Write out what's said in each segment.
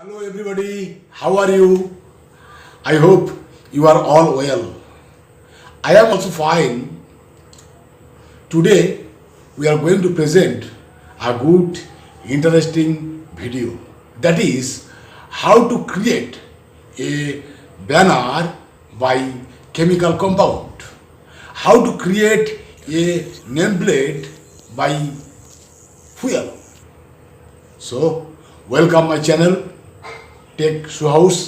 Hello everybody, how are you? I hope you are all well. I am also fine. Today we are going to present a good, interesting video. That is how to create a banner by chemical compound. How to create a nameplate by fuel. So, welcome my channel, Tech Show House.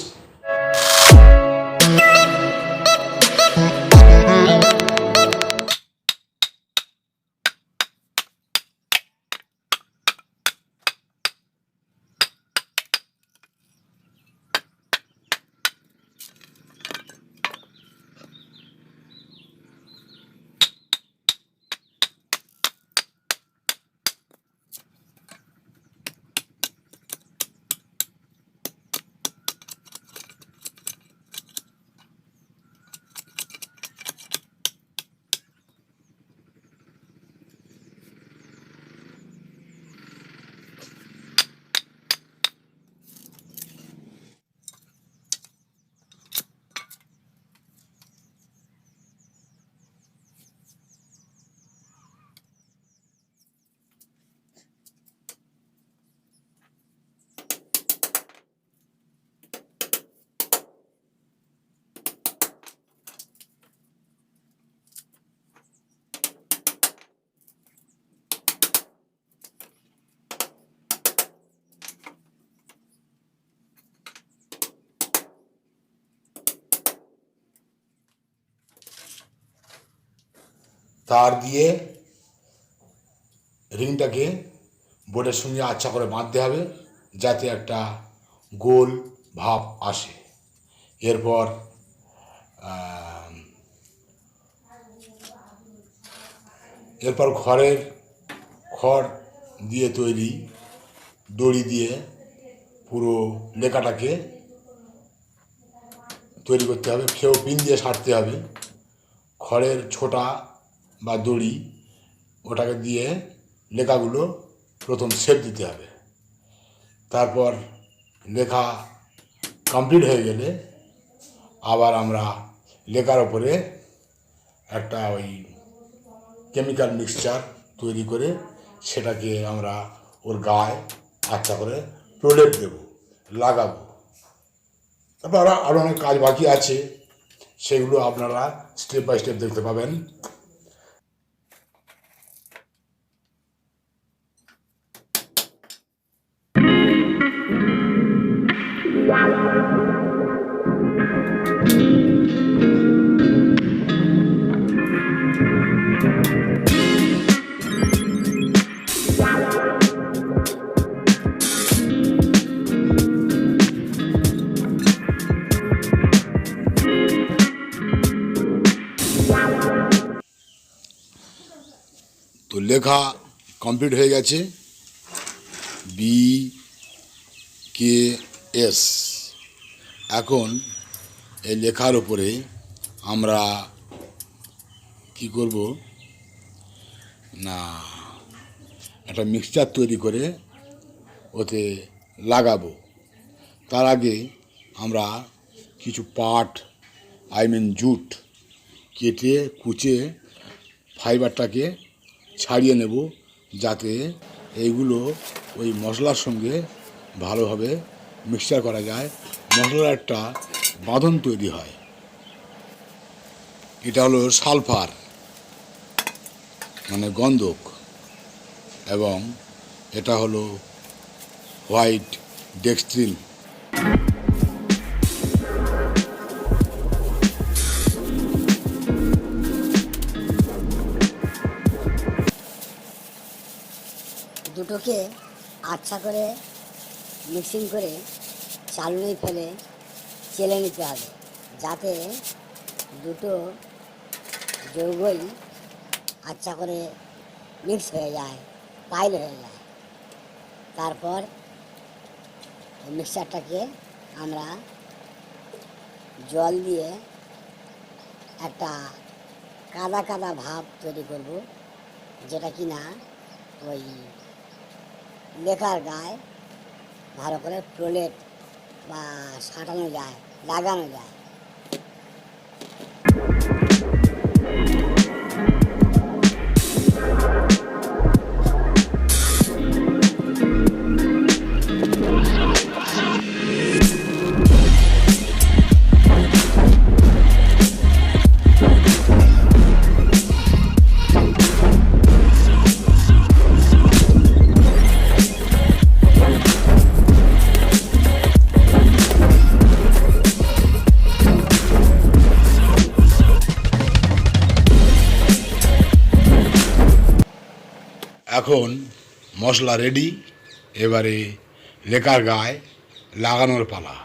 তার দিয়ে রিংটাকে বোর্ডের সঙ্গে আচ্ছা করে বাঁধতে হবে যাতে একটা গোল ভাব আসে। এরপর খড় দিয়ে তৈরি দড়ি দিয়ে পুরো লেখাটাকে তৈরি করতে হবে। কেউ পিন দিয়ে সারতে হবে। খড়ের ছোটা বা দড়ি ওটাকে দিয়ে লেখাগুলো প্রথম শেপ দিতে হবে। তারপর লেখা কমপ্লিট হয়ে গেলে আবার আমরা লেখার ওপরে একটা ওই কেমিক্যাল মিক্সচার তৈরি করে সেটাকে আমরা ওর গায়ে আচ্ছা করে প্রলেপ দেব, লাগাবো। তারপর আরও অনেক কাজ বাকি আছে, সেগুলো আপনারা স্টেপ বাই স্টেপ দেখতে পাবেন। তো লেখা কমপ্লিট হয়ে গেছে, BKS। এখন এই লেখার উপরে আমরা কি করব না, একটা মিক্সচার তৈরি করে ওতে লাগাবো। তার আগে আমরা কিছু পাট জুট কেটে কুচে ফাইবারটাকে ছাড়িয়ে নেব যাতে এইগুলো ওই মশলার সঙ্গে ভালোভাবে মিক্সচার করা যায়, মশলার একটা বাঁধন তৈরি হয়। এটা হলো সালফার মানে গন্ধক, এবং এটা হলো হোয়াইট ডেক্সট্রিন। দুটোকে আচ্ছা করে মিক্সিং করে চালনি ফেলে চেলে নিতে হবে যাতে দুটো যৌগই আচ্ছা করে মিক্স হয়ে যায়, পাইল হয়ে যায়। তারপর মিক্সচারটাকে আমরা জল দিয়ে একটা কাদা কাদা ভাব তৈরি করব, যেটা কিনা ওই লেখার গায়ে ভালো করে প্রলেপ বা সাঁটানো যায়, লাগানো যায়। এখন মশলা রেডি, এবারে লেকার গায়ে লাগানোর পালা।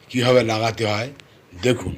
কীভাবে লাগাতে হয় দেখুন।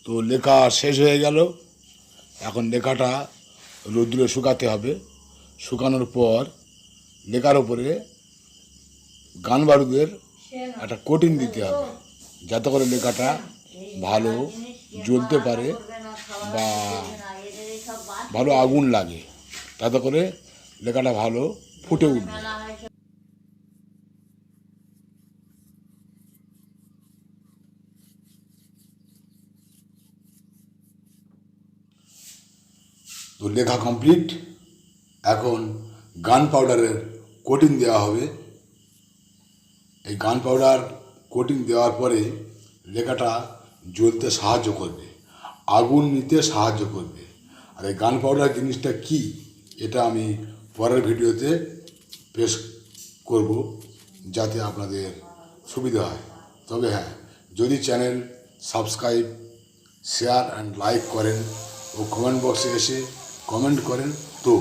তো লেখা শেষ হয়ে গেল। এখন লেখাটা রোদ্দুরে শুকাতে হবে। শুকানোর পর লেখার উপরে গান বারুদের একটা কোটিং দিতে হবে, যাতে করে লেখাটা ভালো জ্বলতে পারে বা ভালো আগুন লাগে, তাতে করে লেখাটা ভালো ফুটে উঠবে। তো লেখা কমপ্লিট। এখন গান পাউডারের কোটিং দেওয়া হবে। এই গান পাউডার কোটিং দেওয়ার পরে লেখাটা জ্বলতে সাহায্য করবে, আগুন নিতে সাহায্য করবে। আর এই গান পাউডার জিনিসটা কি, এটা আমি পরের ভিডিওতে পেশ করব, যাতে আপনাদের সুবিধা হয়। তবে হ্যাঁ, যদি channel subscribe, share and like করেন ও কমেন্ট বক্সে এসে কমেন্ট করেন তো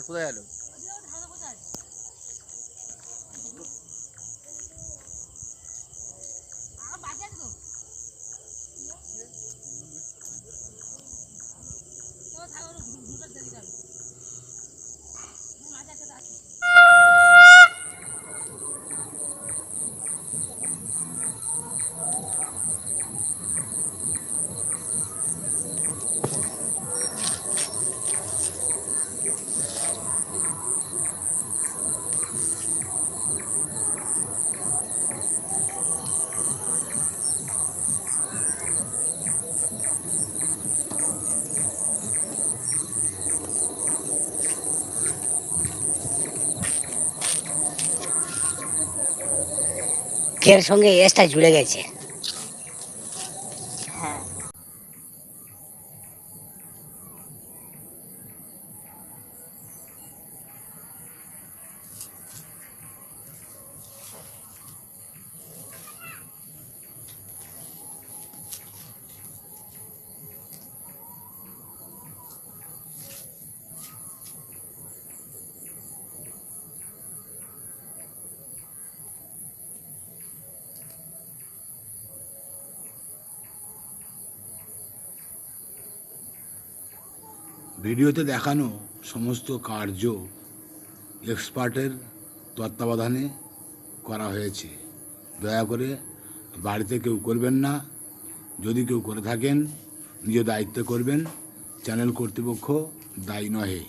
কোথায় গেল? লিখের সঙ্গে এসটা জুড়ে গেছে। হ্যাঁ, ভিডিওতে দেখানো সমস্ত কার্য এক্সপার্টের তত্ত্বাবধানে করা হয়েছে। দয়া করে বাড়িতে কেউ করবেন না। যদি কেউ করে থাকেন নিজ দায়িত্বে করবেন, চ্যানেল কর্তৃপক্ষ দায়ী নহে।